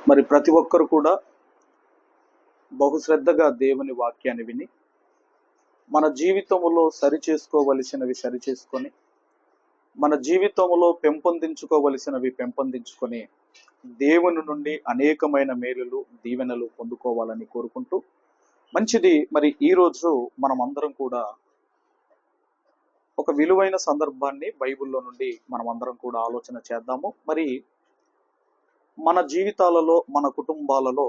మరి ప్రతి ఒక్కరు కూడా బహుశ్రద్ధగా దేవుని వాక్యాన్ని విని మన జీవితంలో సరిచేసుకోవలసినవి సరిచేసుకొని మన జీవితంలో పెంపొందించుకోవలసినవి పెంపొందించుకొని దేవుని నుండి అనేకమైన మేలులు దీవెనలు పొందుకోవాలని కోరుకుంటూ మంచిది. మరి ఈరోజు మనం అందరం కూడా ఒక విలువైన సందర్భాన్ని బైబిల్లో నుండి మనం అందరం కూడా ఆలోచన చేద్దాము. మరి మన జీవితాలలో మన కుటుంబాలలో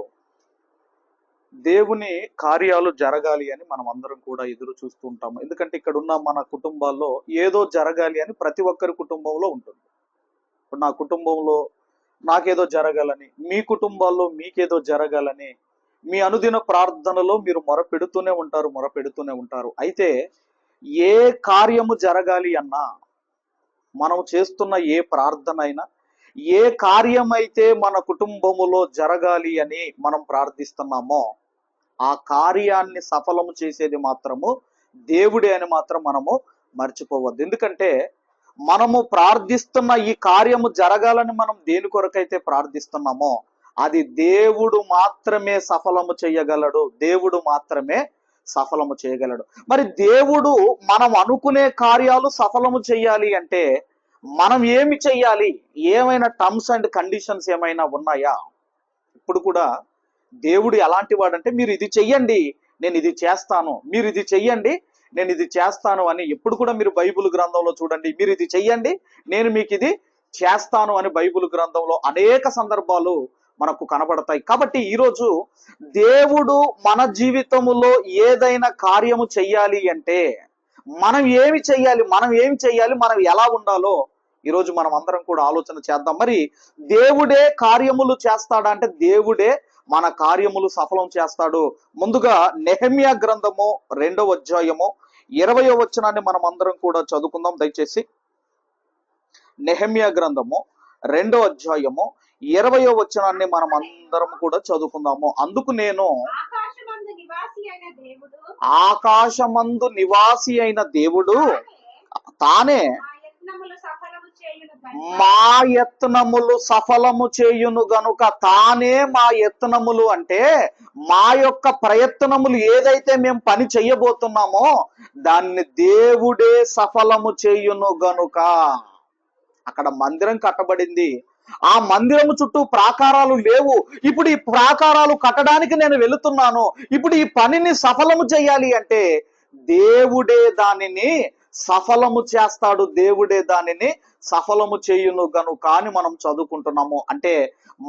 దేవుని కార్యాలు జరగాలి అని మనం అందరం కూడా ఎదురు చూస్తూ ఉంటాము. ఎందుకంటే ఇక్కడ ఉన్న మన కుటుంబాల్లో ఏదో జరగాలి అని ప్రతి ఒక్కరి కుటుంబంలో ఉంటుంది. ఇప్పుడు నా కుటుంబంలో నాకేదో జరగాలని, మీ కుటుంబాల్లో మీకేదో జరగాలని మీ అనుదిన ప్రార్థనలో మీరు మొరపెడుతూనే ఉంటారు. అయితే ఏ కార్యము జరగాలి అన్నా, మనం చేస్తున్న ఏ ప్రార్థన అయినా, ఏ కార్యమైతే మన కుటుంబములో జరగాలి అని మనం ప్రార్థిస్తున్నామో ఆ కార్యాన్ని సఫలము చేసేది మాత్రము దేవుడే అని మాత్రం మనము మర్చిపోవద్దు. ఎందుకంటే మనము ప్రార్థిస్తున్న ఈ కార్యము జరగాలని మనం దేని కొరకైతే ప్రార్థిస్తున్నామో అది దేవుడు మాత్రమే సఫలము చేయగలడు. దేవుడు మాత్రమే సఫలము చేయగలడు. మరి దేవుడు మనం అనుకునే కార్యాలు సఫలము చేయాలి అంటే మనం ఏమి చెయ్యాలి? ఏమైనా టర్మ్స్ అండ్ కండిషన్స్ ఏమైనా ఉన్నాయా? ఇప్పుడు కూడా దేవుడు ఎలాంటి వాడంటే, మీరు ఇది చెయ్యండి నేను ఇది చేస్తాను, మీరు ఇది చెయ్యండి నేను ఇది చేస్తాను అని ఎప్పుడు కూడా మీరు బైబిల్ గ్రంథంలో చూడండి. మీరు ఇది చెయ్యండి నేను మీకు ఇది చేస్తాను అని బైబిల్ గ్రంథంలో అనేక సందర్భాలు మనకు కనబడతాయి. కాబట్టి ఈరోజు దేవుడు మన జీవితములో ఏదైనా కార్యము చెయ్యాలి అంటే మనం ఏమి చెయ్యాలి, మనం ఎలా ఉండాలో ఈరోజు మనం అందరం కూడా ఆలోచన చేద్దాం. మరి దేవుడే కార్యములు చేస్తాడా అంటే దేవుడే మన కార్యములు సఫలం చేస్తాడు. ముందుగా నెహెమ్యా గ్రంథము 2వ అధ్యాయము 20వ వచనాన్ని మనం అందరం కూడా చదువుకుందాం దయచేసి. నెహెమ్యా గ్రంథము 2వ అధ్యాయము 20వ వచనాన్ని మనం అందరం కూడా చదువుకుందాము. అందుకు నేను ఆకాశమందు నివాసి అయిన దేవుడు తానే మా యత్నములు సఫలము చేయును గనుక, తానే మా యత్నములు అంటే మా యొక్క ప్రయత్నములు ఏదైతే మేము పని చెయ్యబోతున్నామో దాన్ని దేవుడే సఫలము చేయును గనుక. అక్కడ మందిరం కట్టబడింది, ఆ మందిరము చుట్టూ ప్రాకారాలు లేవు. ఇప్పుడు ఈ ప్రాకారాలు కట్టడానికి నేను వెళుతున్నాను. ఇప్పుడు ఈ పనిని సఫలము చేయాలి అంటే దేవుడే దానిని సఫలము చేస్తాడు, దేవుడే దానిని సఫలము చేయును గనుక అని మనం చదువుకుంటున్నాము. అంటే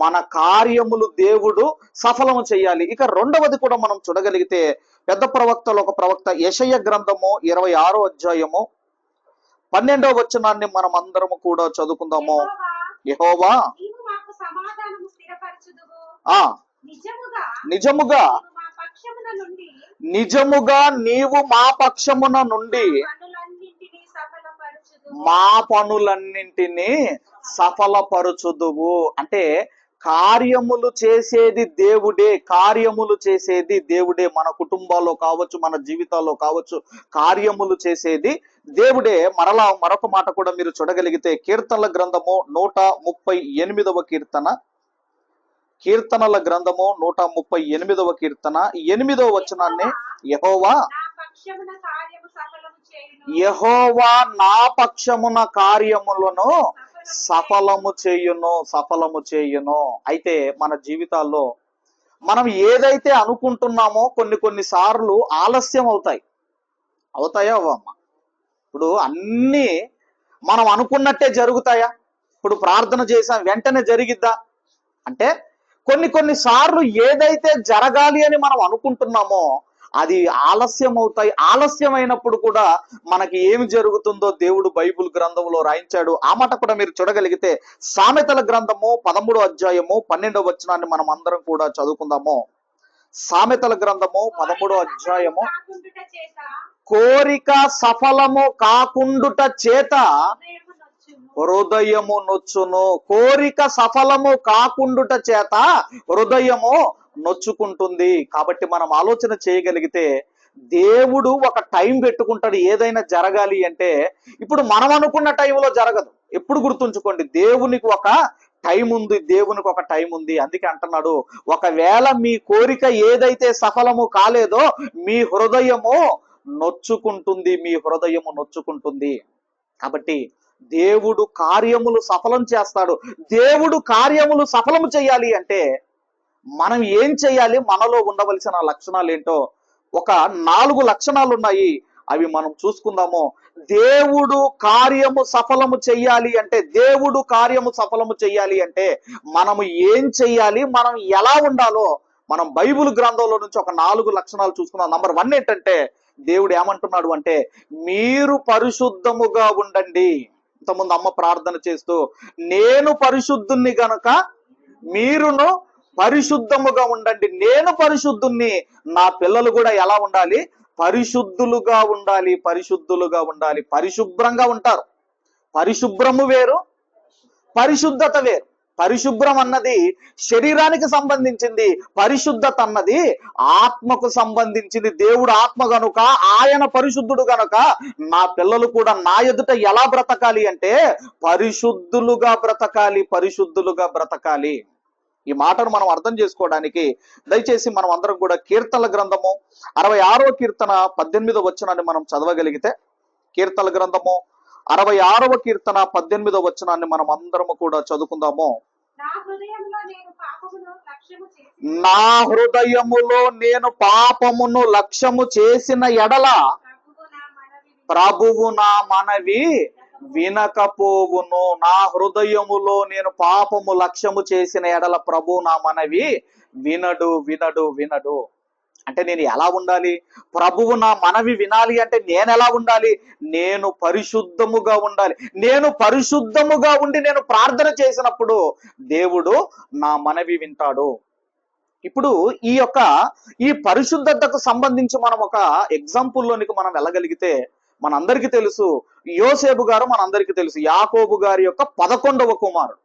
మన కార్యములు దేవుడు సఫలము చేయాలి. ఇక రెండవది కూడా మనం చూడగలిగితే పెద్ద ప్రవక్తలో ఒక ప్రవక్త యెషయా గ్రంథము 26వ అధ్యాయము 12వ వచనాన్ని మనం అందరము కూడా చదువుకుందాము. యెహోవా నిజముగా నీవు మా పక్షమున నుండి మా పనులన్నింటినీ సఫలపరచుదువు. అంటే కార్యములు చేసేది దేవుడే. మన కుటుంబాల్లో కావచ్చు, మన జీవితాల్లో కావచ్చు, కార్యములు చేసేది దేవుడే. మరొక మాట కూడా మీరు చూడగలిగితే కీర్తనల గ్రంథము 138వ కీర్తనల గ్రంథము 138వ కీర్తన 8వ వచనాన్ని యెహోవా నా పక్షమున కార్యములను సఫలము చేయును. అయితే మన జీవితాల్లో మనం ఏదైతే అనుకుంటున్నామో కొన్ని సార్లు ఆలస్యం అవుతాయా అవ్వమ్మా? ఇప్పుడు అన్నీ మనం అనుకున్నట్టే జరుగుతాయా? ఇప్పుడు ప్రార్థన చేసాం వెంటనే జరిగిద్దా అంటే కొన్ని సార్లు ఏదైతే జరగాలి అని మనం అనుకుంటున్నామో అది ఆలస్యమైనప్పుడు కూడా మనకి ఏమి జరుగుతుందో దేవుడు బైబిల్ గ్రంథంలో రాయించాడు. ఆ మాట కూడా మీరు చూడగలిగితే సామెతల గ్రంథము 13వ అధ్యాయము 12వ వచనాన్ని మనం అందరం కూడా చదువుకుందాము. సామెతల గ్రంథము 13వ అధ్యాయము కోరిక సఫలము కాకుండుట చేత హృదయము నొచ్చును. కోరిక సఫలము కాకుండుట చేత హృదయము నొచ్చుకుంటుంది. కాబట్టి మనం ఆలోచన చేయగలిగితే దేవుడు ఒక టైం పెట్టుకుంటాడు ఏదైనా జరగాలి అంటే. ఇప్పుడు మనం అనుకున్న టైంలో జరగదు. ఎప్పుడు గుర్తుంచుకోండి, దేవునికి ఒక టైం ఉంది, దేవునికి ఒక టైం ఉంది. అందుకే అంటున్నాడు, ఒకవేళ మీ కోరిక ఏదైతే సఫలము కాలేదో మీ హృదయము నొచ్చుకుంటుంది, మీ హృదయము నొచ్చుకుంటుంది. కాబట్టి దేవుడు కార్యములు సఫలం చేస్తాడు. దేవుడు కార్యములు సఫలము చేయాలి అంటే మనం ఏం చేయాలి? మనలో ఉండవలసిన లక్షణాలు ఏంటో ఒక 4 లక్షణాలు ఉన్నాయి, అవి మనం చూసుకుందాము. దేవుడు కార్యము సఫలము చెయ్యాలి అంటే, దేవుడు కార్యము సఫలము చెయ్యాలి అంటే మనము ఏం చెయ్యాలి, మనం ఎలా ఉండాలో మనం బైబిల్ గ్రంథంలో నుంచి ఒక 4 లక్షణాలు చూసుకుందాం. నంబర్ 1 ఏంటంటే, దేవుడు ఏమంటున్నాడు అంటే, మీరు పరిశుద్ధముగా ఉండండి. ఇంతకుముందు అమ్మ ప్రార్థన చేస్తూ, నేను పరిశుద్ధుణ్ణి గనుక మీరును పరిశుద్ధముగా ఉండండి. నేను పరిశుద్ధుణ్ణి, నా పిల్లలు కూడా ఎలా ఉండాలి? పరిశుద్ధులుగా ఉండాలి, పరిశుద్ధులుగా ఉండాలి. పరిశుభ్రంగా ఉంటారు. పరిశుభ్రము వేరు, పరిశుద్ధత వేరు. పరిశుభ్రం అన్నది శరీరానికి సంబంధించింది, పరిశుద్ధత అన్నది ఆత్మకు సంబంధించింది. దేవుడు ఆత్మ గనుక, ఆయన పరిశుద్ధుడు గనుక నా పిల్లలు కూడా నా ఎదుట ఎలా బ్రతకాలి అంటే పరిశుద్ధులుగా బ్రతకాలి, పరిశుద్ధులుగా బ్రతకాలి. ఈ మాటను మనం అర్థం చేసుకోవడానికి దయచేసి మనం అందరం కూడా కీర్తనల గ్రంథము 66వ కీర్తన 18వ వచనాన్ని మనం చదవగలిగితే, కీర్తనల గ్రంథము 66వ కీర్తన 18వ వచనాన్ని మనం అందరము కూడా చదువుకుందాము. నా హృదయములో నేను పాపమును లక్ష్యము చేసిన ఎడల ప్రభువు నా మనవి వినకపోవును. నా హృదయములో నేను పాపము లక్ష్యము చేసిన ఎడల ప్రభు నా మనవి వినడు, వినడు, వినడు. అంటే నేను ఎలా ఉండాలి? ప్రభువు నా మనవి వినాలి అంటే నేను ఎలా ఉండాలి? నేను పరిశుద్ధముగా ఉండాలి. నేను పరిశుద్ధముగా ఉండి నేను ప్రార్థన చేసినప్పుడు దేవుడు నా మనవి వింటాడు. ఇప్పుడు ఈ పరిశుద్ధతకు సంబంధించి మనం ఒక ఎగ్జాంపుల్లోనికి మనం వెళ్ళగలిగితే, మనందరికీ తెలుసు యోసేపు గారు, మనందరికీ తెలుసు యాకోబు గారి యొక్క 11వ కుమారుడు.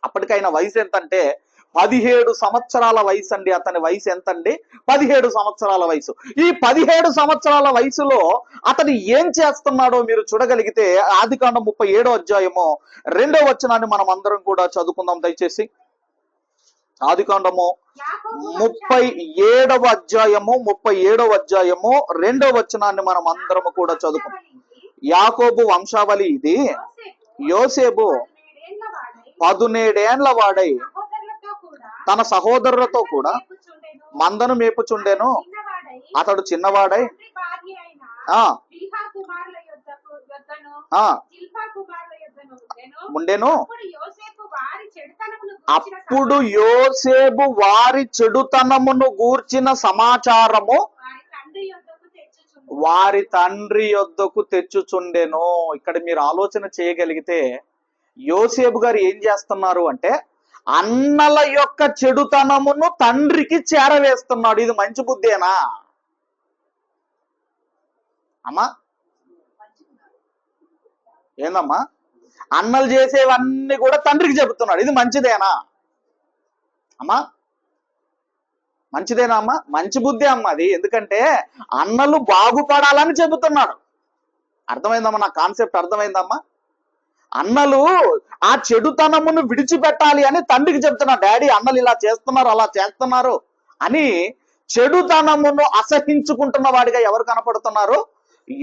అప్పటికైన వయసు ఎంతంటే 17 సంవత్సరాల వయసు అండి. అతని వయసు ఎంతండి? 17 సంవత్సరాల వయసు. ఈ 17 సంవత్సరాల వయసులో అతను ఏం చేస్తున్నాడో మీరు చూడగలిగితే, ఆదికాండం 37వ అధ్యాయము 2వ వచనాన్ని మనం అందరం కూడా చదువుకుందాం దయచేసి. ఆదికాండము 37వ అధ్యాయము 2వ వచనాన్ని మనం అందరము కూడా చదువుకుందాం. యాకోబు వంశావళి ఇది. యోసేపు 17 ఏండ్ల వాడై తన సహోదరులతో కూడా మందను మేపుచుండెను. అతడు చిన్నవాడై ఉండెను. అప్పుడు యోసేపు వారి చెడుతనమును గూర్చిన సమాచారము వారి తండ్రి యొద్దకు తెచ్చుచుండెను. ఇక్కడ మీరు ఆలోచన చేయగలిగితే యోసేపు గారు ఏం చేస్తున్నారు అంటే, అన్నల యొక్క చెడుతనమును తండ్రికి చేరవేస్తున్నాడు. ఇది మంచి బుద్ధేనా అమ్మా? ఏందమ్మా? అన్నలు చేసేవన్నీ కూడా తండ్రికి చెబుతున్నాడు. ఇది మంచిదేనా అమ్మా? మంచిదేనా అమ్మా? మంచి బుద్ధి అమ్మ అది. ఎందుకంటే అన్నలు బాగుపడాలని చెబుతున్నాడు. అర్థమైందమ్మా? నా కాన్సెప్ట్ అర్థమైందమ్మా? అన్నలు ఆ చెడుతనమును విడిచిపెట్టాలి అని తండ్రికి చెప్తున్నారు. డాడీ, అన్నలు ఇలా చేస్తున్నారు, అలా చేస్తున్నారు అని చెడుతనమును అసహించుకుంటున్న వాడిగా ఎవరు కనపడుతున్నారు?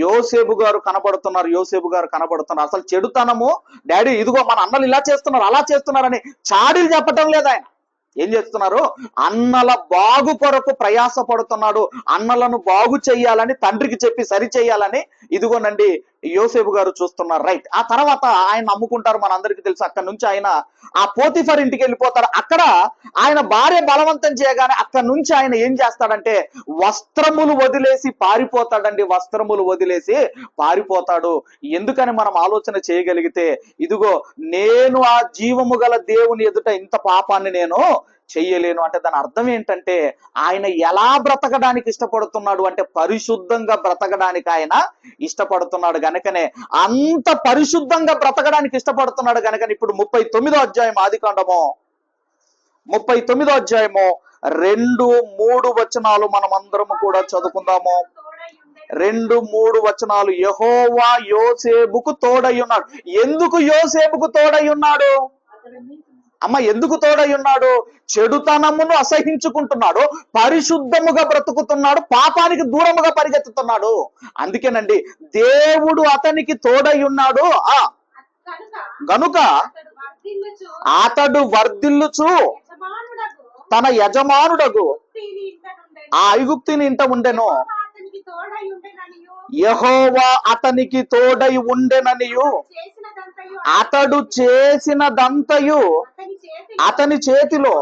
యోసేపు గారు కనపడుతున్నారు. యోసేపు గారు కనపడుతున్నారు. అసలు చెడుతనము, డాడీ ఇదిగో మన అన్నలు ఇలా చేస్తున్నారు, అలా చేస్తున్నారని చాడీలు చెప్పటం లేదు. ఆయన ఏం చేస్తున్నారు? అన్నల బాగు కొరకు ప్రయాస పడుతున్నాడు. అన్నలను బాగు చెయ్యాలని తండ్రికి చెప్పి సరి చేయాలని ఇదిగోనండి యోసేపు గారు చూస్తున్నారు. రైట్. ఆ తర్వాత ఆయన నమ్ముకుంటారు, మనందరికీ తెలుసు. అక్కడ నుంచి ఆయన ఆ పోతిఫర్ ఇంటికి వెళ్ళిపోతారు. అక్కడ ఆయన భార్య బలవంతం చేయగానే అక్కడ నుంచి ఆయన ఏం చేస్తాడంటే వస్త్రములు వదిలేసి పారిపోతాడండి. వస్త్రములు వదిలేసి పారిపోతాడు. ఎందుకని మనం ఆలోచన చేయగలిగితే, ఇదిగో నేను ఆ జీవము గల దేవుని ఎదుట ఇంత పాపాన్ని నేను చెయ్యలేను అంటే దాని అర్థం ఏంటంటే, ఆయన ఎలా బ్రతకడానికి ఇష్టపడుతున్నాడు అంటే పరిశుద్ధంగా బ్రతకడానికి ఆయన ఇష్టపడుతున్నాడు. గనుకనే అంత పరిశుద్ధంగా బ్రతకడానికి ఇష్టపడుతున్నాడు గనుకనే ఇప్పుడు 39వ అధ్యాయం ఆదికాండము 39వ అధ్యాయము 2-3 వచనాలు మనం అందరము కూడా చదువుకుందాము. 2-3 వచనాలు. యెహోవా యోసేపుకు తోడై ఉన్నాడు. ఎందుకు యోసేపుకు తోడై ఉన్నాడు? అమ్మ ఎందుకు తోడై ఉన్నాడు? చెడుతనమును అసహించుకుంటున్నాడు, పరిశుద్ధముగా బ్రతుకుతున్నాడు, పాపానికి దూరముగా పరిగెత్తుతున్నాడు. అందుకేనండి దేవుడు అతనికి తోడై ఉన్నాడు గనుక అతడు వర్ధిల్లుచు తన యజమానుడగు ఆ ఐగుప్తిని ఇంట ఉండెను. యెహోవా అతనికి తోడై ఉండెననియు అతడు చేసినదంతయు అతని చేతిలో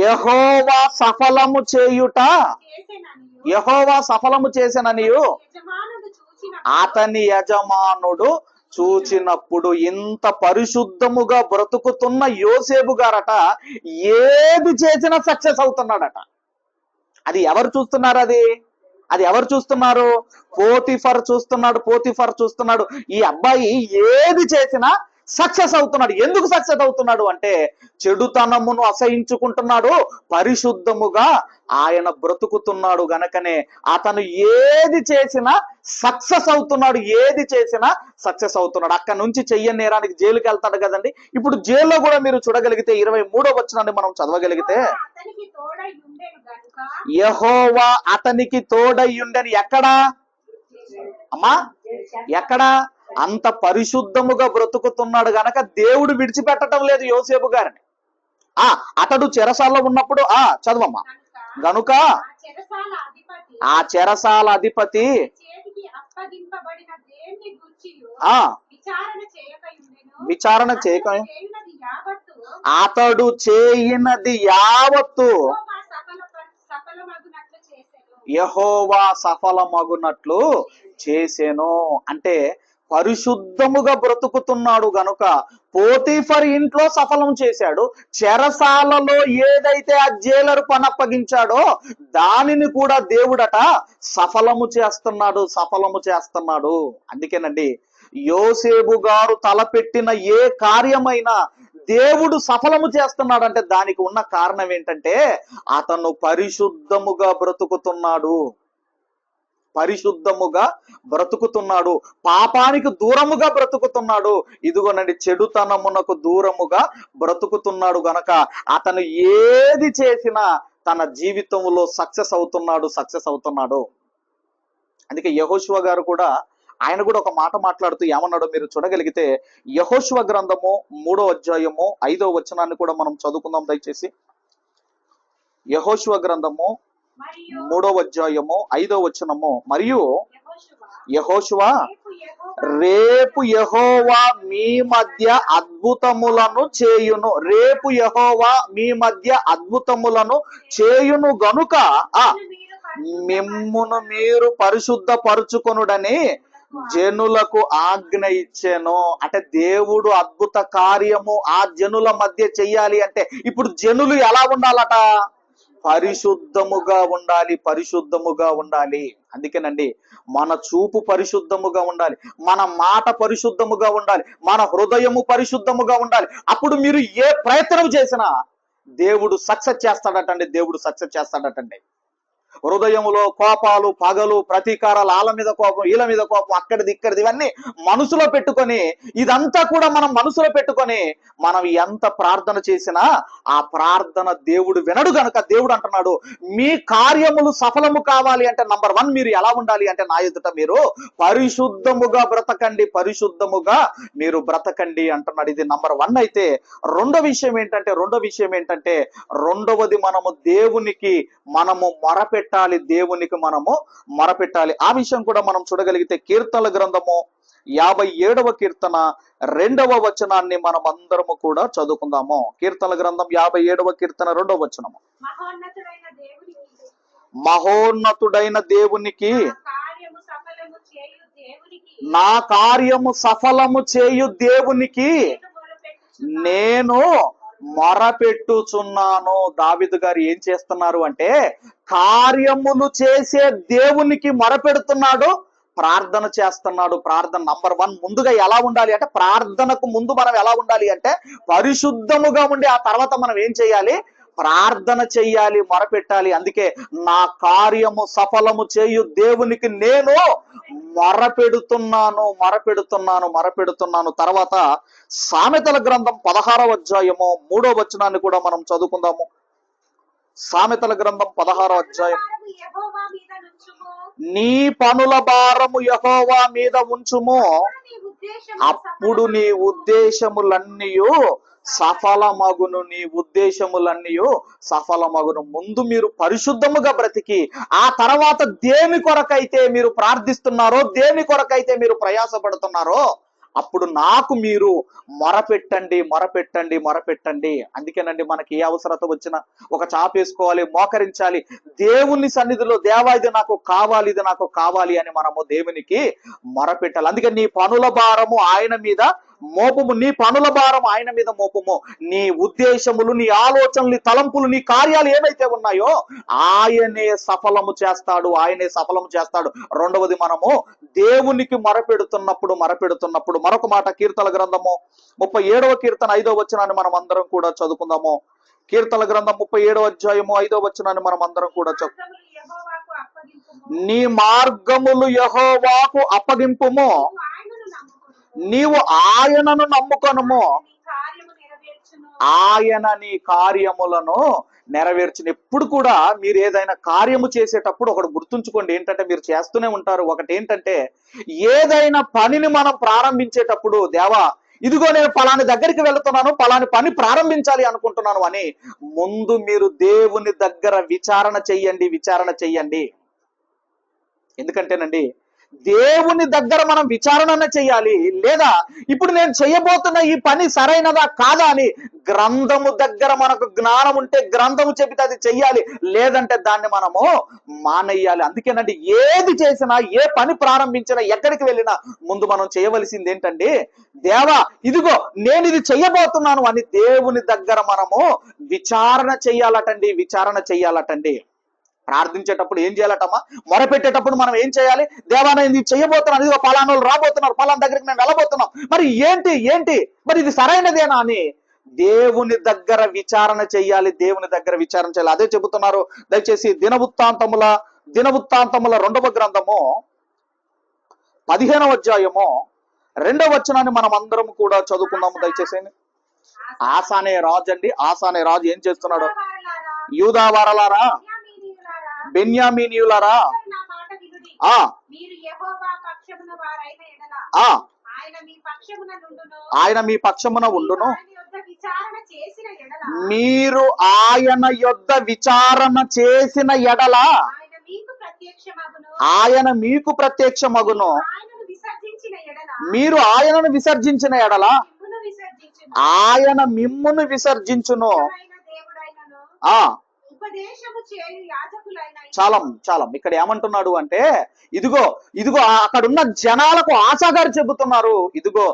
యెహోవా సఫలము చేయుట యెహోవా సఫలము చేసెననియు అతని యజమానుడు చూచినప్పుడు. ఇంత పరిశుద్ధముగా బ్రతుకుతున్న యోసేపు గారట ఏది చేసినా సక్సెస్ అవుతున్నాడట. అది ఎవరు చూస్తున్నారు? అది ఎవరు చూస్తున్నారు? పోతిఫర్ చూస్తున్నాడు. ఈ అబ్బాయి ఏది చేసినా సక్సెస్ అవుతున్నాడు. ఎందుకు సక్సెస్ అవుతున్నాడు అంటే చెడుతనమును అసహించుకుంటున్నాడు, పరిశుద్ధముగా ఆయన బ్రతుకుతున్నాడు గనకనే అతను ఏది చేసినా సక్సెస్ అవుతున్నాడు. అక్కడ నుంచి చెయ్యని నేరానికి జైలుకి వెళ్తాడు కదండి. ఇప్పుడు జైల్లో కూడా మీరు చూడగలిగితే 23వ వచనాన్ని మనం చదవగలిగితే, యెహోవా అతనికి తోడై ఉండెను. ఎక్కడా అమ్మా? ఎక్కడా? అంత పరిశుద్ధముగా బ్రతుకుతున్నాడు గనక దేవుడు విడిచిపెట్టడం లేదు యోసేపు గారిని. అతడు చెరసాలలో ఉన్నప్పుడు చదవమ్మా. గనుక ఆ చెరసాల అధిపతి విచారణ చేయక అతడు చేయినది యావత్తు యెహోవా సఫలమగునట్లు చేసెను. అంటే పరిశుద్ధముగా బ్రతుకుతున్నాడు గనుక పోతీఫర్ ఇంట్లో సఫలం చేశాడు. చెరసాలలో ఏదైతే ఆ జైలరు పనప్పగించాడో దానిని కూడా దేవుడట సఫలము చేస్తున్నాడు. అందుకేనండి యోసేపు గారు తలపెట్టిన ఏ కార్యమైనా దేవుడు సఫలము చేస్తున్నాడంటే దానికి ఉన్న కారణం ఏంటంటే అతను పరిశుద్ధముగా బ్రతుకుతున్నాడు, పాపానికి దూరముగా బ్రతుకుతున్నాడు. ఇదిగోనండి చెడుతనమునకు దూరముగా బ్రతుకుతున్నాడు గనక అతను ఏది చేసినా తన జీవితంలో సక్సెస్ అవుతున్నాడు. అందుకే యెహోషువ గారు కూడా ఆయన కూడా ఒక మాట మాట్లాడుతూ ఏమన్నాడో మీరు చూడగలిగితే యెహోషువ గ్రంథము 3వ అధ్యాయము 5వ వచనాన్ని కూడా మనం చదువుకుందాం దయచేసి. యెహోషువ గ్రంథము 3వ అధ్యాయము 5వ వచనము, మరియు యెహోషువ రేపు యెహోవా మీ మధ్య అద్భుతములను చేయును గనుక మిమ్మును మీరు పరిశుద్ధపరుచుకొనుడని జనులకు ఆజ్ఞ ఇచ్చెను. అంటే దేవుడు అద్భుత కార్యము ఆ జనుల మధ్య చెయ్యాలి అంటే ఇప్పుడు జనులు ఎలా ఉండాలట? పరిశుద్ధముగా ఉండాలి. అందుకేనండి మన చూపు పరిశుద్ధముగా ఉండాలి, మన మాట పరిశుద్ధముగా ఉండాలి, మన హృదయము పరిశుద్ధముగా ఉండాలి. అప్పుడు మీరు ఏ ప్రయత్నం చేసినా దేవుడు సక్సెస్ చేస్తాడటండి. హృదయములో కోపాలు, పగలు, ప్రతీకారాలు, వాళ్ళ మీద కోపం, వీళ్ళ మీద కోపం, అక్కడిది ఇక్కడిది ఇవన్నీ మనసులో పెట్టుకొని ఇదంతా కూడా మనం మనసులో పెట్టుకొని మనం ఎంత ప్రార్థన చేసినా ఆ ప్రార్థన దేవుడు వినడు గనక దేవుడు అంటున్నాడు మీ కార్యములు సఫలము కావాలి అంటే నంబర్ 1 మీరు ఎలా ఉండాలి అంటే నా ఎదుట మీరు పరిశుద్ధముగా బ్రతకండి అంటున్నాడు. ఇది నంబర్ 1 అయితే రెండో విషయం ఏంటంటే రెండవది మనము దేవునికి మొరపెట్టాలి. ఆ విషయం కూడా మనం చూడగలిగితే కీర్తనల గ్రంథము 57వ కీర్తన 2వ వచనాన్ని మనం అందరము కూడా చదువుకుందాము. కీర్తనల గ్రంథం 57వ కీర్తన 2వ వచనము. మహోన్నతుడైన దేవునికి నా కార్యము సఫలము చేయు దేవునికి నేను మొరపెట్టుచున్నాను. దావీదు గారు ఏం చేస్తున్నారు అంటే కార్యములు చేసే దేవునికి మొరపెడుతున్నాడు, ప్రార్థన చేస్తున్నాడు. ప్రార్థన నంబర్ 1 ముందుగా ఎలా ఉండాలి అంటే ప్రార్థనకు ముందు మనం ఎలా ఉండాలి అంటే పరిశుద్ధముగా ఉండి ఆ తర్వాత మనం ఏం చేయాలి? ప్రార్థన చెయ్యాలి, మొరపెట్టాలి. అందుకే నా కార్యము సఫలము చేయు దేవునికి నేను మొరపెడుతున్నాను. తర్వాత సామెతల గ్రంథం 16వ అధ్యాయము 3వ వచనాన్ని కూడా మనం చదువుకుందాము. సామెతల గ్రంథం 16వ అధ్యాయం. నీ పనుల భారము యెహోవా మీద ఉంచుము, అప్పుడు నీ ఉద్దేశములన్నీయు సఫలమగును. ముందు మీరు పరిశుద్ధముగా బ్రతికి ఆ తర్వాత దేని కొరకైతే మీరు ప్రార్థిస్తున్నారో, దేని కొరకైతే మీరు ప్రయాసపడుతున్నారో, అప్పుడు నాకు మీరు మొరపెట్టండి. అందుకేనండి మనకి ఏ అవసరత వచ్చినా ఒక చాపేసుకోవాలి, మోకరించాలి, దేవుని సన్నిధిలో దేవా ఇది నాకు కావాలి అని మనము దేవునికి మొరపెట్టాలి. అందుకే నీ పనుల భారము ఆయన మీద మోపము, నీ ఉద్దేశములు, నీ ఆలోచనలు, నీ తలంపులు, నీ కార్యాలు ఏమైతే ఉన్నాయో ఆయనే సఫలము చేస్తాడు. రెండవది, మనము దేవునికి మొరపెడుతున్నప్పుడు మరొక మాట, కీర్తన గ్రంథము 37వ కీర్తన 5వ వచనాన్ని మనం అందరం కూడా చదువుకుందాము. కీర్తన గ్రంథం 37వ అధ్యాయము 5వ వచనాన్ని మనం అందరం కూడా నీ మార్గములు యెహోవాకు అప్పగింపుము, నీవు ఆయనను నమ్ముకొనుము, ఆయన నీ కార్యములను నెరవేర్చిన. ఎప్పుడు కూడా మీరు ఏదైనా కార్యము చేసేటప్పుడు ఒకటి గుర్తుంచుకోండి, ఏంటంటే మీరు చేస్తూనే ఉంటారు. ఒకటి ఏంటంటే, ఏదైనా పనిని మనం ప్రారంభించేటప్పుడు దేవా ఇదిగో నేను పలాని దగ్గరికి వెళుతున్నాను, పలాని పని ప్రారంభించాలి అనుకుంటున్నాను అని ముందు మీరు దేవుని దగ్గర విచారణ చెయ్యండి. ఎందుకంటేనండి దేవుని దగ్గర మనం విచారణ చెయ్యాలి. లేదా ఇప్పుడు నేను చెయ్యబోతున్న ఈ పని సరైనదా కాదా అని గ్రంథము దగ్గర మనకు జ్ఞానం ఉంటే గ్రంథము చెబితే అది చెయ్యాలి, లేదంటే దాన్ని మనము మానేయాలి. అందుకేనండి ఏది చేసినా, ఏ పని ప్రారంభించినా, ఎక్కడికి వెళ్ళినా ముందు మనం చేయవలసింది ఏంటంటే, దేవా ఇదిగో నేను ఇది చెయ్యబోతున్నాను అని దేవుని దగ్గర మనము విచారణ చెయ్యాలటండి. ప్రార్థించేటప్పుడు ఏం చేయాలటమ్మా, మొరపెట్టేటప్పుడు మనం ఏం చేయాలి, దేవా నేను ఇది చెయ్యబోతున్నాను, ఇదిగో పలానా వాళ్ళు రాబోతున్నారు, పలానా దగ్గరికి నేను వెళ్ళబోతున్నాం, మరి ఏంటి మరి ఇది సరైనదేనా అని దేవుని దగ్గర విచారణ చెయ్యాలి. అదే చెబుతున్నారు. దయచేసి దినవృత్తాంతముల 2వ గ్రంథము 15వ అధ్యాయము 2వ వచనాన్ని మనం అందరం కూడా చదువుకున్నాము. దయచేసి ఆసా అనే రాజు ఏం చేస్తున్నాడు, యూదా వారలారా, బెన్యామీనీయులారా, ఆయన మీ పక్షమున ఉండును, మీరు ఆయన యొద్ద విచారణ చేసిన ఎడల ఆయన మీకు ప్రత్యక్షమగును, మీరు ఆయనను విసర్జించిన ఎడల ఆయన మిమ్మును విసర్జించును. చాలా ఇక్కడ ఏమంటున్నాడు అంటే, ఇదిగో అక్కడున్న జనాలకు ఆశా గారు చెబుతున్నారు, ఇదిగో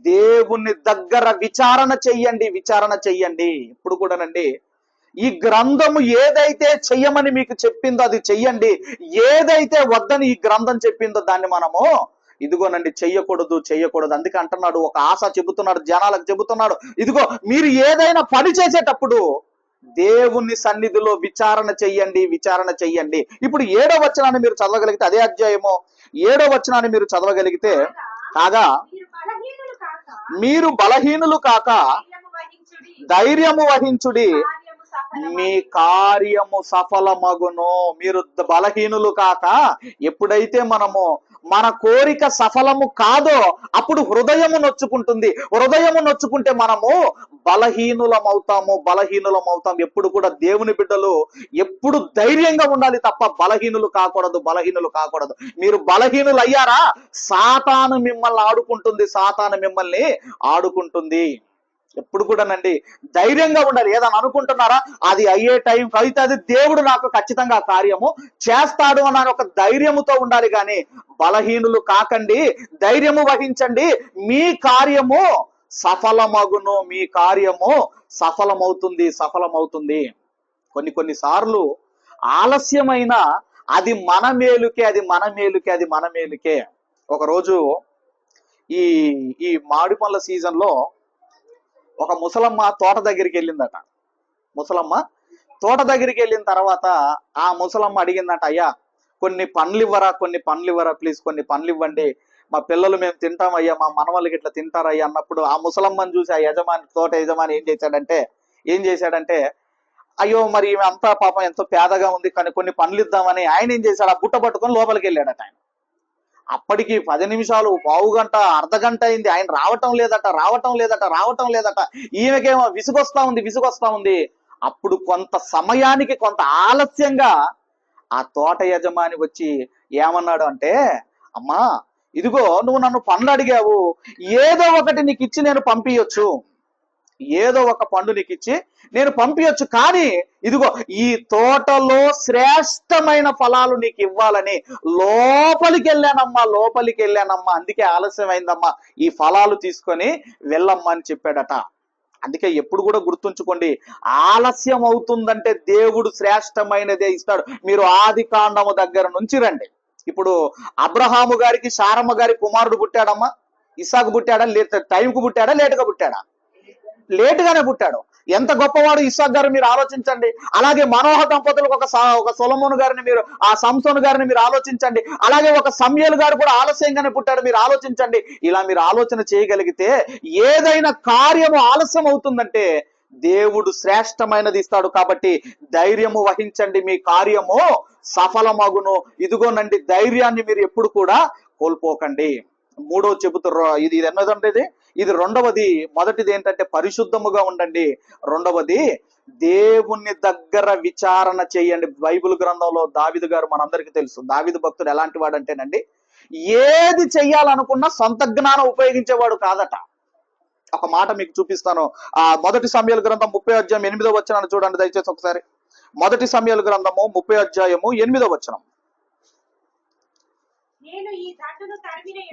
దేవుని దగ్గర విచారణ చెయ్యండి. ఇప్పుడు కూడానండి ఈ గ్రంథము ఏదైతే చెయ్యమని మీకు చెప్పిందో అది చెయ్యండి, ఏదైతే వద్దని ఈ గ్రంథం చెప్పిందో దాన్ని మనము ఇదిగోనండి చెయ్యకూడదు. అందుకే అంటున్నాడు, ఒక ఆశ చెబుతున్నాడు, జనాలకు చెబుతున్నాడు, ఇదిగో మీరు ఏదైనా పని చేసేటప్పుడు దేవుని సన్నిధిలో విచారణ చెయ్యండి. ఇప్పుడు 7వ వచనాన్ని మీరు చదవగలిగితే, అదే అధ్యాయము 7వ వచనాన్ని మీరు చదవగలిగితే, కాగా మీరు బలహీనులు కాక ధైర్యము వహించుడి, మీ కార్యము సఫలమగును. మీరు బలహీనులు కాక, ఎప్పుడైతే మనము మన కోరిక సఫలము కాదో అప్పుడు హృదయము నొచ్చుకుంటే మనము బలహీనులమవుతాము. ఎప్పుడు కూడా దేవుని బిడ్డలు ఎప్పుడు ధైర్యంగా ఉండాలి తప్ప బలహీనులు కాకూడదు. మీరు బలహీనులు అయ్యారా, సాతాను మిమ్మల్ని ఆడుకుంటుంది. ఎప్పుడు కూడానండి ధైర్యంగా ఉండాలి. ఏదైనా అనుకుంటున్నారా, అది అయ్యే టైం అయితే అది దేవుడు నాకు ఖచ్చితంగా కార్యము చేస్తాడు అన్న ఒక ధైర్యముతో ఉండాలి. కానీ బలహీనులు కాకండి, ధైర్యము వహించండి, మీ కార్యము సఫలమగును. సఫలమవుతుంది. కొన్ని సార్లు ఆలస్యమైన అది మన మేలుకే. ఒకరోజు ఈ మామిడి పండ్ల సీజన్ లో ఒక ముసలమ్మ తోట దగ్గరికి వెళ్ళిందట. ముసలమ్మ తోట దగ్గరికి వెళ్ళిన తర్వాత ఆ ముసలమ్మ అడిగిందంట, అయ్యా కొన్ని పండ్లు ఇవ్వరా ప్లీజ్, కొన్ని పండ్లు ఇవ్వండి, మా పిల్లలు మేము తింటామయ్యా, మా మనవాళ్ళకి ఇట్లా తింటారయ్యా అన్నప్పుడు ఆ ముసలమ్మని చూసి ఆ యజమాని, తోట యజమాని ఏం చేశాడంటే అయ్యో మరి ఈమె అంతా పాపం ఎంతో పేదగా ఉంది కానీ కొన్ని పండ్లు ఇద్దామని ఆయన ఏం చేశాడు, ఆ బుట్ట పట్టుకొని లోపలికి వెళ్ళాడట. ఆయన అప్పటికి 10 నిమిషాలు, పావు గంట, అర్ధ గంట అయింది, ఆయన రావటం లేదట. ఈమెకేమో విసుగొస్తా ఉంది. అప్పుడు కొంత సమయానికి కొంత ఆలస్యంగా ఆ తోట యజమాని వచ్చి ఏమన్నాడు అంటే, అమ్మా ఇదిగో నువ్వు నన్ను పండ్లు అడిగావు, ఏదో ఒకటి నీకు ఇచ్చి నేను పంపించొచ్చు, ఏదో ఒక పండు నీకు ఇచ్చి నేను పంపించొచ్చు, కానీ ఇదిగో ఈ తోటలో శ్రేష్టమైన ఫలాలు నీకు ఇవ్వాలని లోపలికి వెళ్ళానమ్మా, అందుకే ఆలస్యమైందమ్మా, ఈ ఫలాలు తీసుకొని వెళ్ళమ్మా అని చెప్పాడట. అందుకే ఎప్పుడు కూడా గుర్తుంచుకోండి, ఆలస్యం అవుతుందంటే దేవుడు శ్రేష్టమైనదే ఇస్తాడు. మీరు ఆది కాండము దగ్గర నుంచి రండి. ఇప్పుడు అబ్రహాము గారికి శారమ్మ గారి కుమారుడు పుట్టాడమ్మా, ఇస్సాకు పుట్టాడా, టైంకు పుట్టాడా, లేటుగా పుట్టాడా? లేటుగానే పుట్టాడు. ఎంత గొప్పవాడు ఇస్సాకు గారు మీరు ఆలోచించండి. అలాగే మనోహ దంపతులకు ఒక సొలొమోను గారిని మీరు, ఆ సంసోను గారిని మీరు ఆలోచించండి. అలాగే ఒక సమూయేలు గారు కూడా ఆలస్యంగానే పుట్టాడు, మీరు ఆలోచించండి. ఇలా మీరు ఆలోచన చేయగలిగితే ఏదైనా కార్యము ఆలస్యం అవుతుందంటే దేవుడు శ్రేష్టమైనది ఇస్తాడు. కాబట్టి ధైర్యము వహించండి, మీ కార్యము సఫలమగును. ఇదిగోనండి, ధైర్యాన్ని మీరు ఎప్పుడు కూడా కోల్పోకండి. మూడో చెబుతారు, ఇది ఎన్నదంటే ఇది రెండవది. మొదటిది ఏంటంటే పరిశుద్ధముగా ఉండండి, రెండవది దేవుని దగ్గర విచారణ చేయండి. బైబిల్ గ్రంథంలో దావీదు గారు మనందరికీ తెలుసు, దావీదు భక్తుడు ఎలాంటి వాడంటేనండి, ఏది చెయ్యాలనుకున్నా సొంత జ్ఞానం ఉపయోగించేవాడు కాదట. ఒక మాట మీకు చూపిస్తాను. ఆ మొదటి సమూయేలు గ్రంథం 30వ అధ్యాయం 8వ వచనాన్ని చూడండి దయచేసి ఒకసారి. మొదటి సమూయేలు గ్రంథము 30వ అధ్యాయము 8వ వచనం.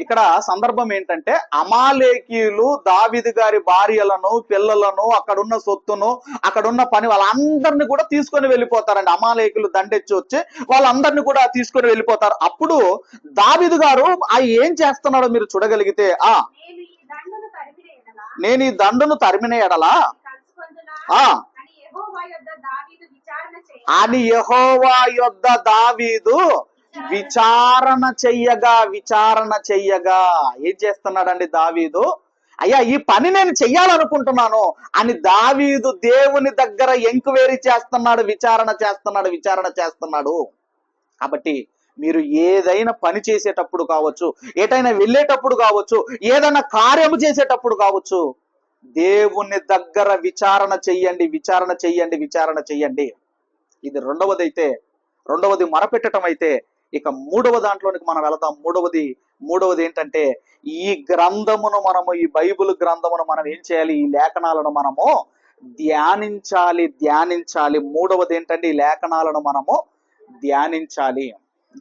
ఇక్కడ సందర్భం ఏంటంటే, అమాలేకీయులు దావీదు గారి భార్యలను, పిల్లలను, అక్కడున్న సొత్తును, అక్కడున్న పని వాళ్ళందరినీ కూడా తీసుకొని వెళ్ళిపోతారండి. అమాలేకీయులు దండెచ్చి వచ్చి వాళ్ళందరినీ కూడా తీసుకొని వెళ్ళిపోతారు. అప్పుడు దావీదు గారు ఏం చేస్తున్నాడో మీరు చూడగలిగితే, నేను ఈ దండును తరిమిన ఎడలా అని యెహోవా యొద్ద దావీదు విచారణ చెయ్యగా ఏం చేస్తున్నాడండి దావీదు, అయ్యా ఈ పని నేను చెయ్యాలనుకుంటున్నాను అని దావీదు దేవుని దగ్గర ఎంక్వైరీ చేస్తున్నాడు, విచారణ చేస్తున్నాడు. కాబట్టి మీరు ఏదైనా పని చేసేటప్పుడు కావచ్చు, ఏటైనా వెళ్ళేటప్పుడు కావచ్చు, ఏదైనా కార్యము చేసేటప్పుడు కావచ్చు, దేవుని దగ్గర విచారణ చెయ్యండి. ఇది రెండవది మరపెట్టడం అయితే, ఇక మూడవ దాంట్లోనికి మనం వెళదాం. మూడవది ఏంటంటే, ఈ గ్రంథమును మనము, ఈ బైబిల్ గ్రంథమును మనం ఏం చేయాలి, ఈ లేఖనాలను మనము ధ్యానించాలి. మూడవది ఏంటంటే, ఈ లేఖనాలను మనము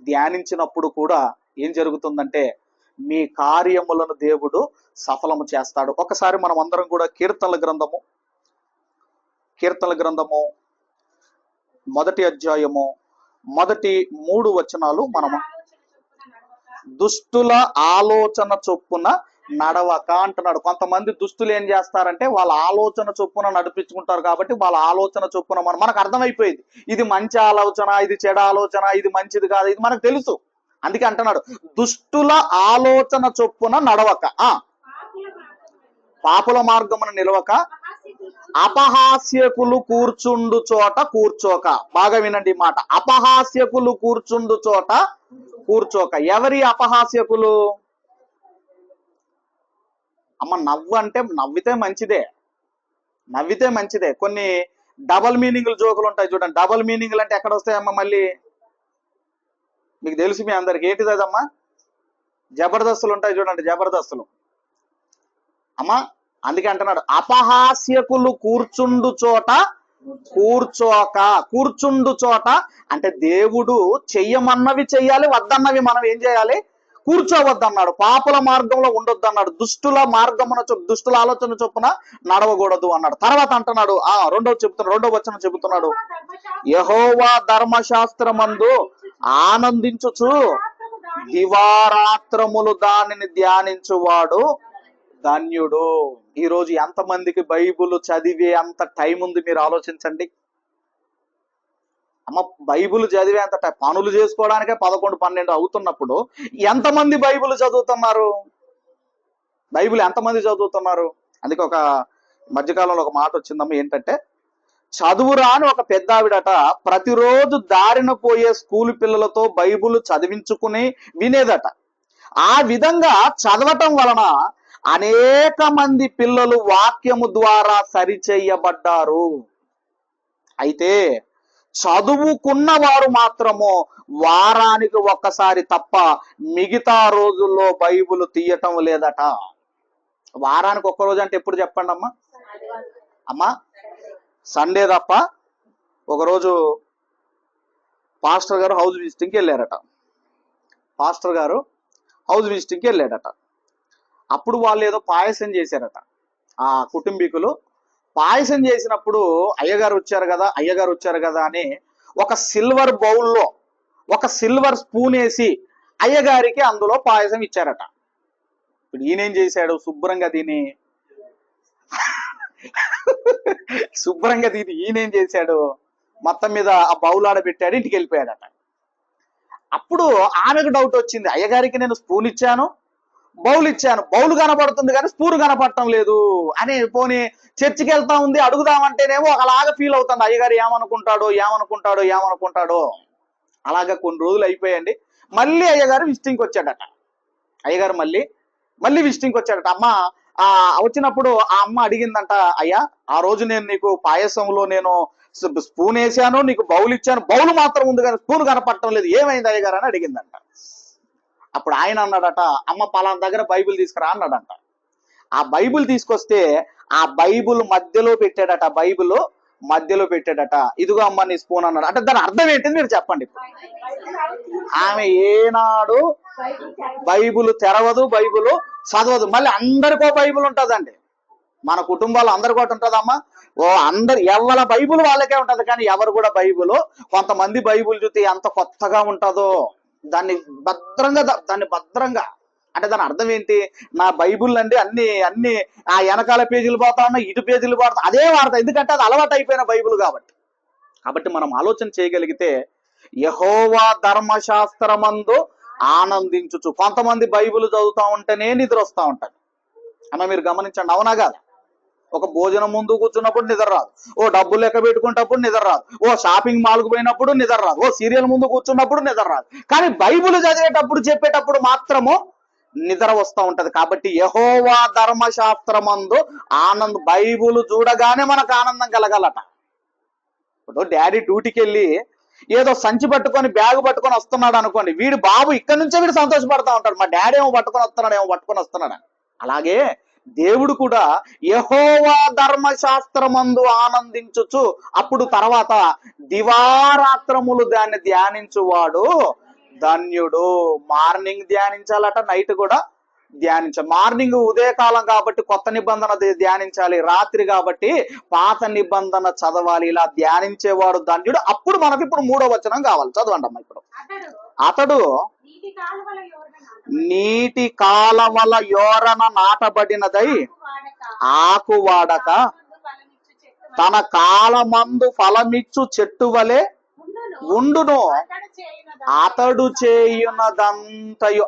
ధ్యానించినప్పుడు కూడా ఏం జరుగుతుందంటే, మీ కార్యములను దేవుడు సఫలము చేస్తాడు. ఒకసారి మనం అందరం కూడా కీర్తనల గ్రంథము మొదటి అధ్యాయము మొదటి 3 వచనాలు మనము, దుష్టుల ఆలోచన చొప్పున నడవక అంటున్నాడు. కొంతమంది దుష్టులు ఏం చేస్తారంటే వాళ్ళ ఆలోచన చొప్పున నడిపించుకుంటారు. కాబట్టి వాళ్ళ ఆలోచన చొప్పున మనకు అర్థమైపోయింది, ఇది మంచి ఆలోచన, ఇది చెడు ఆలోచన, ఇది మంచిది కాదు, ఇది మనకు తెలుసు. అందుకే అంటున్నాడు, దుష్టుల ఆలోచన చొప్పున నడవక, పాపుల మార్గమున నిలవక, అపహాస్యకులు కూర్చుండు చోట కూర్చోక. బాగా వినండి ఈ మాట, అపహాస్యకులు కూర్చుండు చోట కూర్చోక. ఎవరి అపహాస్యకులు? అమ్మ నవ్వు అంటే నవ్వితే మంచిదే. కొన్ని డబల్ మీనింగ్లు జోకులు ఉంటాయి చూడండి. డబల్ మీనింగ్లు అంటే ఎక్కడ వస్తాయమ్మా మళ్ళీ? మీకు తెలుసు మీ అందరికి ఏంటిది అదమ్మా? జబర్దస్తులు ఉంటాయి చూడండి, జబర్దస్తులు అమ్మా. అందుకే అంటున్నాడు, అపహాస్యకులు కూర్చుండు చోట కూర్చుండు చోట అంటే దేవుడు చెయ్యమన్నవి చెయ్యాలి, వద్దన్నవి మనం ఏం చేయాలి, కూర్చోవద్దన్నాడు. పాపుల మార్గంలో ఉండొద్దన్నాడు, దుష్టుల ఆలోచన చొప్పున నడవకూడదు అన్నాడు. తర్వాత అంటున్నాడు, రెండవ వచనం చెబుతున్నాడు, యెహోవా ధర్మశాస్త్రమందు ఆనందించుచు దివారాత్రములు దానిని ధ్యానించువాడు ధన్యుడు. ఈరోజు ఎంతమందికి బైబిల్ చదివే అంత టైం ఉంది మీరు ఆలోచించండి. అమ్మ బైబిల్ చదివేంత పనులు చేసుకోవడానికే 11, 12 అవుతున్నప్పుడు ఎంతమంది బైబిల్ చదువుతున్నారు? బైబిల్ ఎంతమంది చదువుతున్నారు? అందుకే ఒక మధ్యకాలంలో ఒక మాట వచ్చిందమ్మ, ఏంటంటే చదువురా అని ఒక పెద్ద ఆవిడట ప్రతిరోజు దారిన పోయే స్కూల్ పిల్లలతో బైబిల్ చదివించుకుని వినేదట. ఆ విధంగా చదవటం వలన అనేక మంది పిల్లలు వాక్యము ద్వారా సరిచేయబడ్డారు. అయితే చదువుకున్న వారు మాత్రము వారానికి ఒక్కసారి తప్ప మిగతా రోజుల్లో బైబిల్ తీయటం లేదట. వారానికి ఒక్క రోజు అంటే ఎప్పుడు చెప్పండి అమ్మా? అమ్మా సండే తప్ప. ఒకరోజు పాస్టర్ గారు హౌస్ విజిటింగ్కి వెళ్ళారట. పాస్టర్ గారు హౌస్ విజిటింగ్కి వెళ్ళాడట. అప్పుడు వాళ్ళు ఏదో పాయసం చేశారట. ఆ కుటుంబీకులు పాయసం చేసినప్పుడు అయ్యగారు వచ్చారు కదా అని ఒక సిల్వర్ బౌల్లో ఒక సిల్వర్ స్పూన్ వేసి అయ్యగారికి అందులో పాయసం ఇచ్చారట. ఇప్పుడు ఈయనేం చేశాడు? శుభ్రంగా దీని ఈయనేం చేశాడు? మొత్తం మీద ఆ బౌల్ ఆడబెట్టాడు, ఇంటికి వెళ్ళిపోయాడట. అప్పుడు ఆమెకు డౌట్ వచ్చింది, అయ్యగారికి నేను స్పూన్ ఇచ్చాను, బౌల్ కనపడుతుంది కానీ స్పూన్ కనపడటం లేదు అని. పోనీ చర్చికి వెళ్తా ఉంది, అడుగుదామంటేనేమో ఒకలాగా ఫీల్ అవుతుంది, అయ్యగారు ఏమనుకుంటాడో. అలాగా కొన్ని రోజులు అయిపోయాయండి. మళ్ళీ అయ్యగారు విజిటింగ్కి వచ్చాడట. అయ్యగారు మళ్ళీ విజిటింగ్కి వచ్చాడట. అమ్మ వచ్చినప్పుడు ఆ అమ్మ అడిగిందంట, అయ్యా ఆ రోజు నేను నీకు పాయసంలో నేను స్పూన్ వేసాను, నీకు బౌల్ ఇచ్చాను, బౌల్ మాత్రం ఉంది కానీ స్పూన్ కనపడటం లేదు, ఏమైంది అయ్యగారు అని అడిగిందంట. అప్పుడు ఆయన అన్నాడట, అమ్మ పలానా దగ్గర బైబిల్ తీసుకురా అన్నాడంట. ఆ బైబిల్ తీసుకొస్తే ఆ బైబిల్ మధ్యలో పెట్టాడట. ఇదిగో అమ్మ నీ స్పూన్ అన్నాడు. అంటే దాని అర్థం ఏంటిది మీరు చెప్పండి. ఆమె ఏనాడు బైబిల్ తెరవదు, బైబిల్ చదవదు. మళ్ళీ అందరికో బైబిల్ ఉంటుందండి. మన కుటుంబాలు అందరికీ ఒకటి ఉంటుందమ్మా. ఎవరి బైబిల్ వాళ్ళకే ఉంటది, కానీ ఎవరు కూడా బైబిల్, కొంతమంది బైబిల్ చూస్తే ఎంత కొత్తగా ఉంటుందో దాన్ని భద్రంగా అంటే దాని అర్థం ఏంటి? నా బైబిల్ అండి అన్ని ఆ వెనకాల పేజీలు పోతా ఉన్నా, ఇటు పేజీలు పోతా, అదే వాడతా. ఎందుకంటే అది అలవాటు అయిపోయిన బైబిల్ కాబట్టి మనం ఆలోచన చేయగలిగితే యెహోవా ధర్మశాస్త్రమందు ఆనందించుచు. కొంతమంది బైబిల్ చదువుతా ఉంటేనే నిద్ర వస్తూ ఉంటది అన్న, మీరు గమనించండి, అవునా కాదా? ఒక భోజనం ముందు కూర్చున్నప్పుడు నిద్ర రాదు, ఓ డబ్బులు లెక్క పెట్టుకున్నప్పుడు నిద్ర రాదు, ఓ షాపింగ్ మాల్కు పోయినప్పుడు నిద్ర రాదు, ఓ సీరియల్ ముందు కూర్చున్నప్పుడు నిద్ర రాదు. కానీ బైబిల్ చదివేటప్పుడు చెప్పేటప్పుడు మాత్రము నిద్ర వస్తూ ఉంటది. కాబట్టి యెహోవా ధర్మశాస్త్రమందు బైబిల్ చూడగానే మనకు ఆనందం కలగాలట. ఇప్పుడు డాడీ డ్యూటీకి వెళ్ళి ఏదో సంచి పట్టుకొని బ్యాగ్ పట్టుకొని వస్తున్నాడు అనుకోండి, వీడు బాబు ఇక్కడ నుంచే వీడు సంతోషపడతా ఉంటాడు, మా డాడీ ఏమో పట్టుకొని వస్తున్నాడు. అలాగే దేవుడు కూడా యెహోవా ధర్మశాస్త్రమందు ఆనందించుచు, అప్పుడు తర్వాత దివారాత్రములు దాన్ని ధ్యానించువాడు ధన్యుడు. మార్నింగ్ ధ్యానించాలట, నైట్ కూడా ధ్యానించాలి. మార్నింగ్ ఉదయకాలం కాబట్టి కొత్త నిబంధన ధ్యానించాలి, రాత్రి కాబట్టి పాత నిబంధన చదవాలి. ఇలా ధ్యానించేవాడు ధన్యుడు. అప్పుడు మనకి ఇప్పుడు 3వ వచనం కావాలి, చదవండి అమ్మా. ఇప్పుడు అతడు నీటి కాలవల యోరన నాటబడినదై ఆకు వాడక తన కాలమందు ఫలమిచ్చు చెట్టు వలె ఉండును. అతడు చేయునదంతయు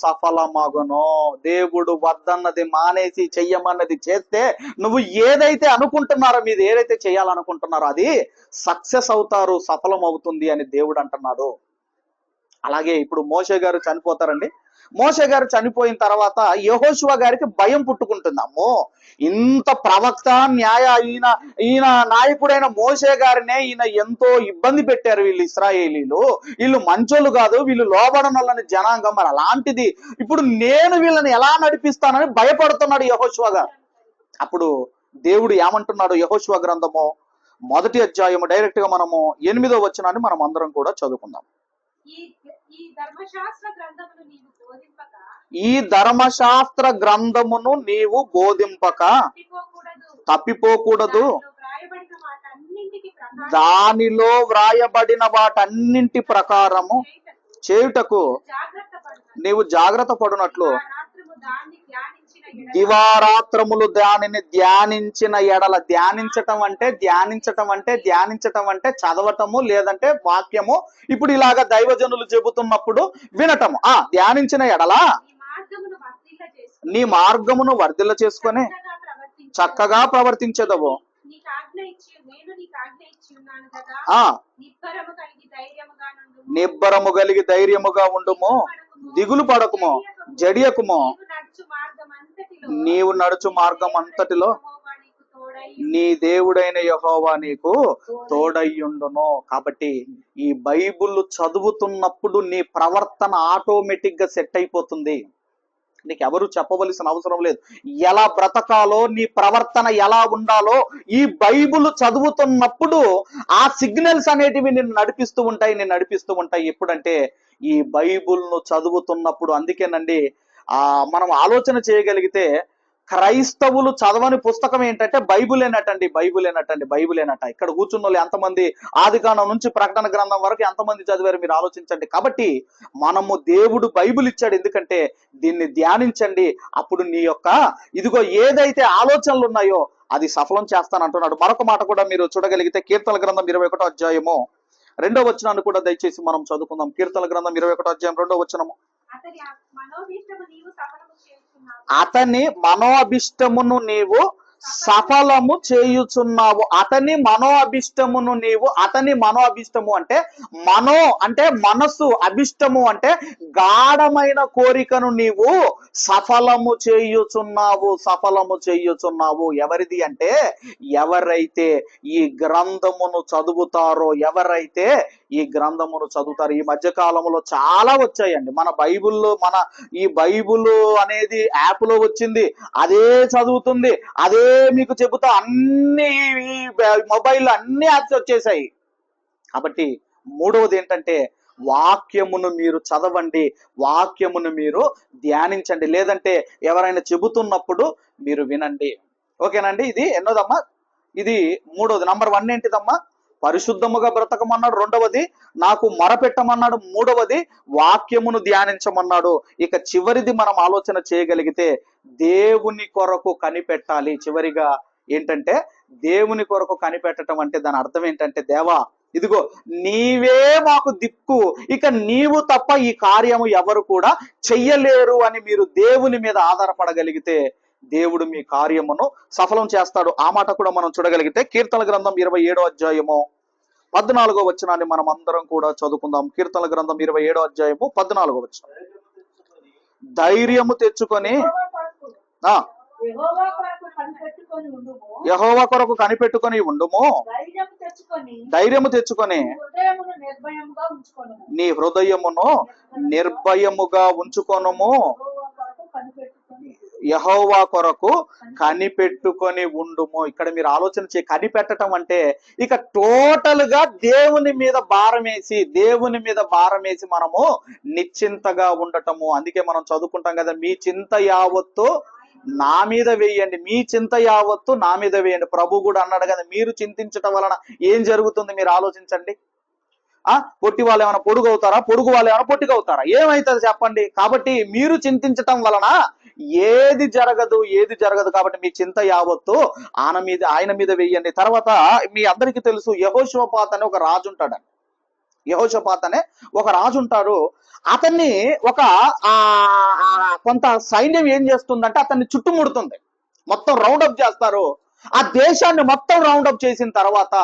సఫలమగును. దేవుడు వద్దన్నది మానేసి చెయ్యమన్నది చేస్తే నువ్వు ఏదైతే అనుకుంటున్నారో, మీరు ఏదైతే చేయాలనుకుంటున్నారో అది సక్సెస్ అవుతారు, సఫలం అవుతుంది అని దేవుడు అంటున్నాడు. అలాగే ఇప్పుడు మోషే గారు చనిపోతారండి. మోషే గారు చనిపోయిన తర్వాత యెహోషువ గారికి భయం పుట్టుకుంటుంది. అమ్మో, ఇంత ప్రవక్త ఈయన నాయకుడైన మోషే గారినే ఈయన ఎంతో ఇబ్బంది పెట్టారు వీళ్ళు ఇశ్రాయేలీలు, వీళ్ళు మంచోళ్ళు కాదు, వీళ్ళు లోబడనొల్లని జనాంగం, మరి అలాంటిది ఇప్పుడు నేను వీళ్ళని ఎలా నడిపిస్తానని భయపడుతున్నాడు యెహోషువ గారు. అప్పుడు దేవుడు ఏమంటున్నాడు? యెహోషువ గ్రంథము 1వ అధ్యాయము డైరెక్ట్ గా మనము 8వ వచనాన్ని మనం అందరం కూడా చదువుకుందాం. ఈ ధర్మశాస్త్ర గ్రంథమును నీవు బోధింపక తప్పిపోకూడదు, దానిలో వ్రాయబడిన వాటన్నింటి ప్రకారము చేయుటకు నీవు జాగ్రత్త పడునట్లు దివారాత్రములు దానిని ధ్యానించిన ఎడల, ధ్యానించటం అంటే చదవటము, లేదంటే వాక్యము. ఇప్పుడు ఇలాగా దైవజనులు చెబుతున్నప్పుడు వినటము. ధ్యానించిన ఎడల నీ మార్గమును వర్ధిల్ల చేసుకొని చక్కగా ప్రవర్తించేదవు. నిబ్బరము కలిగి ధైర్యముగా ఉండుము, దిగులు పడకుము, జడియకుము. నీవు నడుచు మార్గం అంతటిలో నీ దేవుడైన యెహోవా నీకు తోడయ్యుండును. కాబట్టి ఈ బైబిల్ చదువుతున్నప్పుడు నీ ప్రవర్తన ఆటోమేటిక్ గా సెట్ అయిపోతుంది. నీకు ఎవరు చెప్పవలసిన అవసరం లేదు. ఎలా బ్రతకాలో, నీ ప్రవర్తన ఎలా ఉండాలో ఈ బైబిల్ చదువుతున్నప్పుడు ఆ సిగ్నల్స్ అనేటివి నిన్ను నడిపిస్తూ ఉంటాయి. ఎప్పుడంటే ఈ బైబిల్ను చదువుతున్నప్పుడు. అందుకేనండి మనం ఆలోచన చేయగలిగితే క్రైస్తవులు చదవని పుస్తకం ఏంటంటే బైబిలేనట. ఇక్కడ కూర్చున్న వాళ్ళు ఎంతమంది ఆదికాండం నుంచి ప్రకటన గ్రంథం వరకు ఎంతమంది చదివారు మీరు ఆలోచించండి. కాబట్టి మనము దేవుడు బైబిల్ ఇచ్చాడు, ఎందుకంటే దీన్ని ధ్యానించండి. అప్పుడు నీ యొక్క ఇదిగో ఏదైతే ఆలోచనలు ఉన్నాయో అది సఫలం చేస్తానంటున్నాడు. మరొక మాట కూడా మీరు చూడగలిగితే కీర్తనల గ్రంథం 21వ అధ్యాయము 2వ వచనాన్ని కూడా దయచేసి మనం చదువుకుందాం. కీర్తనల గ్రంథం 21వ అధ్యాయం 2వ వచనము. అతని మనోభిష్టమును నీవు సఫలము చేయుచున్నావు. అతని మనోభిష్టము అంటే మనస్సు, అభిష్టము అంటే గాఢమైన కోరికను నీవు సఫలము చేయుచున్నావు. ఎవరిది అంటే ఎవరైతే ఈ గ్రంథమును చదువుతారో, ఈ మధ్య కాలంలో చాలా వచ్చాయండి. ఈ బైబిల్ అనేది యాప్ లో వచ్చింది, అదే చదువుతుంది, అదే మీకు చెబుతా. అన్ని మొబైల్ అన్ని యాప్స్ వచ్చేసాయి. కాబట్టి మూడవది ఏంటంటే వాక్యమును మీరు చదవండి, వాక్యమును మీరు ధ్యానించండి. లేదంటే ఎవరైనా చెబుతున్నప్పుడు మీరు వినండి. ఓకేనండి. ఇది ఎన్నోదమ్మా? ఇది మూడవది. నంబర్ 1 ఏంటిదమ్మా? పరిశుద్ధముగా బ్రతకమన్నాడు. 2వది నాకు మొరపెట్టమన్నాడు. 3వది వాక్యమును ధ్యానించమన్నాడు. ఇక చివరిది మనం ఆలోచన చేయగలిగితే దేవుని కొరకు కనిపెట్టాలి. చివరిగా ఏంటంటే దేవుని కొరకు కనిపెట్టడం అంటే దాని అర్థం ఏంటంటే, దేవా ఇదిగో నీవే మాకు దిక్కు, ఇక నీవు తప్ప ఈ కార్యము ఎవరు కూడా చెయ్యలేరు అని మీరు దేవుని మీద ఆధారపడగలిగితే దేవుడు మీ కార్యమును సఫలం చేస్తాడు. ఆ మాట కూడా మనం చూడగలిగితే కీర్తనల గ్రంథం 27వ అధ్యాయము 14వ వచనాన్ని మనం అందరం కూడా చదువుకుందాం. కీర్తనల గ్రంథం 27వ అధ్యాయము 14వ వచనం. ధైర్యము తెచ్చుకొని యెహోవా కొరకు కనిపెట్టుకొని ఉండుము, ధైర్యము తెచ్చుకొని నీ హృదయమును నిర్భయముగా ఉంచుకొనుము. యెహోవా కొరకు కనిపెట్టుకొని ఉండుము. ఇక్కడ మీరు ఆలోచన కనిపెట్టడం అంటే ఇక టోటల్ గా దేవుని మీద భారమేసి మనము నిశ్చింతగా ఉండటము. అందుకే మనం చదువుకుంటాం కదా, మీ చింత యావత్తు నా మీద వేయండి, ప్రభు కూడా అన్నాడు కదా, మీరు చింతించటం వలన ఏం జరుగుతుంది మీరు ఆలోచించండి. పొట్టి వాళ్ళు ఏమైనా పొడుగు అవుతారా? పొడుగు వాళ్ళు ఏమైనా పొట్టిగవుతారా? ఏమైతుంది చెప్పండి. కాబట్టి మీరు చింతించటం వలన ఏది జరగదు. కాబట్టి మీ చింత యావత్తు ఆయన మీద వేయండి. తర్వాత మీ అందరికీ తెలుసు, యెహోషాపాతు అనే ఒక రాజు ఉంటాడు. అతన్ని కొంత సైన్యం ఏం చేస్తుందంటే అతన్ని చుట్టుముడుతుంది, మొత్తం రౌండప్ చేస్తారు. ఆ దేశాన్ని మొత్తం రౌండప్ చేసిన తర్వాత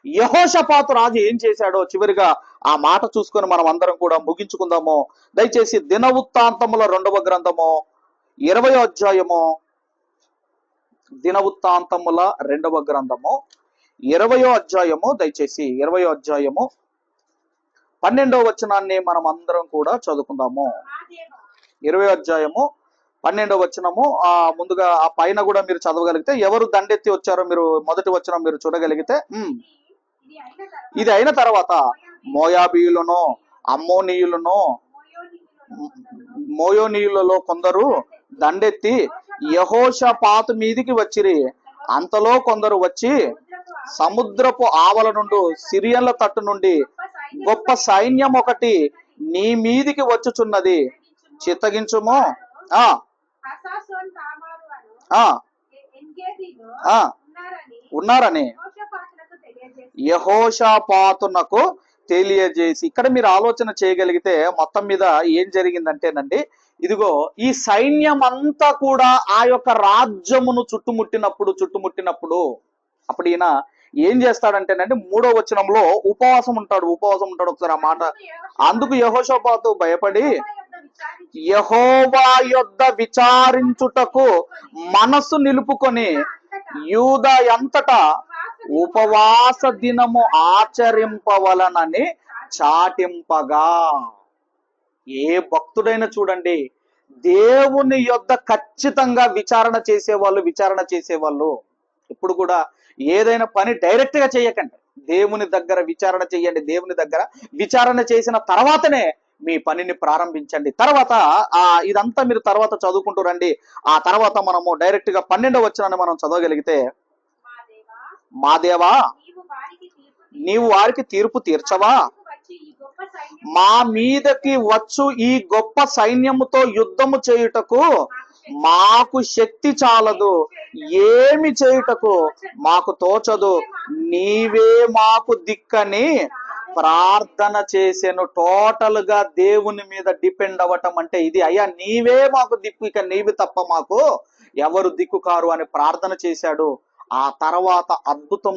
యెహోషాపాతు రాజు ఏం చేశాడో చివరిగా ఆ మాట చూసుకొని మనం అందరం కూడా ముగించుకుందాము. దయచేసి దినవృత్తాంతముల 2వ గ్రంథము 20వ అధ్యాయము, దినవృత్తాంతముల 2వ గ్రంథము 20వ అధ్యాయము, దయచేసి 20వ అధ్యాయము 12వ వచనాన్ని మనం అందరం కూడా చదువుకుందాము. 20వ అధ్యాయము 12వ వచనము. ముందుగా ఆ పైన కూడా మీరు చదవగలిగితే ఎవరు దండెత్తి వచ్చారో మీరు మొదటి వచనం మీరు చూడగలిగితే, ఇది అయిన తర్వాత మోయాబీయులను, అమ్మోనీయులను, మోయోనీయులలో కొందరు దండెత్తి యెహోషాపాతు మీదికి వచ్చిరి. అంతలో కొందరు వచ్చి సముద్రపు ఆవల నుండి, సిరియన్ల తట్టు నుండి గొప్ప సైన్యం ఒకటి నీ మీదికి వచ్చుచున్నది, చిత్తగించుము. ఆ ఎన్గేదీలో ఆ ఉన్నారని ఉన్నారని యెహోషాపాతులకు తెలియజేసి యెహోషాపాతునకు తెలియజేసి. ఇక్కడ మీరు ఆలోచన చేయగలిగితే మొత్తం మీద ఏం జరిగిందంటేనండి, ఇదిగో ఈ సైన్యం అంతా కూడా ఆ యొక్క రాజ్యమును చుట్టుముట్టినప్పుడు అప్పుడు ఈయన ఏం చేస్తాడంటేనండి, 3వ వచనంలో ఉపవాసం ఉంటాడు. ఒకసారి ఆ మాట. అందుకు యెహోషాపాతు భయపడి యెహోవా యొద్ద యెహోవా యొద్ద విచారించుటకు విచారించుటకు మనస్సు నిలుపుకొని యూదా అంతటా ఉపవాస దినము ఆచరింపవలనని చాటింపగా. ఏ భక్తుడైనా చూడండి, దేవుని యొద్ద ఖచ్చితంగా విచారణ చేసేవాళ్ళు ఇప్పుడు కూడా ఏదైనా పని డైరెక్ట్ గా చేయకండి. దేవుని దగ్గర విచారణ చేయండి. దేవుని దగ్గర విచారణ చేసిన తర్వాతనే మీ పనిని ప్రారంభించండి. తర్వాత ఇదంతా మీరు తర్వాత చదువుకుంటూ రండి. ఆ తర్వాత మనము డైరెక్ట్ గా 12వ వచనాన్ని మనం చదవగలిగితే, మా దేవా మా దేవా నీవు వారికి తీర్పు నీవు వారికి తీర్పు తీర్చవా? మా మీదకు వచ్చి ఈ గొప్ప మా మీదకి వచ్చు ఈ గొప్ప సైన్యం సైన్యముతో యుద్ధము చేయుటకు మాకు శక్తి చాలదు, ఏమి చేయుటకు మాకు తోచదు, నీవే మాకు దిక్కని ప్రార్థన చేసెను. టోటల్ గా దేవుని మీద డిపెండ్ అవ్వటం అంటే ఇది. అయ్యా నీవే మాకు దిక్కు, ఇక నీవు తప్ప మాకు ఎవరు దిక్కు కారు అని ప్రార్థన చేశాడు. ఆ తర్వాత అద్భుతం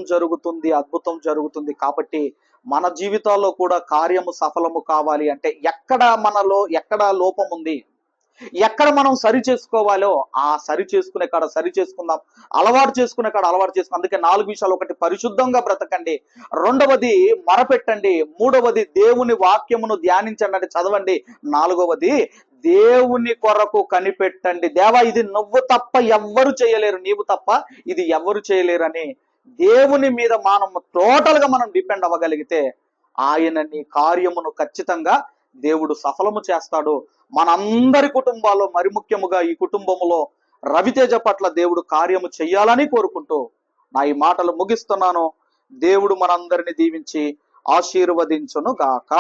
జరుగుతుంది. కాబట్టి మన జీవితాల్లో కూడా కార్యము సఫలము కావాలి అంటే ఎక్కడ లోపం ఉంది, ఎక్కడ మనం సరి చేసుకోవాలో ఆ సరి చేసుకునే కాడ సరి చేసుకుందాం, అలవాటు చేసుకునే కాడ అలవాటు చేసుకుందాం. అందుకే 4 విషయాలు: ఒకటి, పరిశుద్ధంగా బ్రతకండి; రెండవది, మొరపెట్టండి; మూడవది, దేవుని వాక్యమును ధ్యానించండి అంటే చదవండి; నాలుగవది, దేవుని కొరకు కనిపెట్టండి. దేవా ఇది నువ్వు తప్ప ఎవ్వరు చేయలేరు, నీవు తప్ప ఇది ఎవ్వరు చేయలేరని దేవుని మీద మనం డిపెండ్ అవ్వగలిగితే ఆయన నీ కార్యమును ఖచ్చితంగా దేవుడు సఫలము చేస్తాడు. మనందరి కుటుంబాల్లో, మరి ముఖ్యముగా ఈ కుటుంబములో రవితేజ పట్ల దేవుడు కార్యము చెయ్యాలని కోరుకుంటూ నా ఈ మాటలు ముగిస్తున్నాను. దేవుడు మనందరిని దీవించి ఆశీర్వదించును గాక.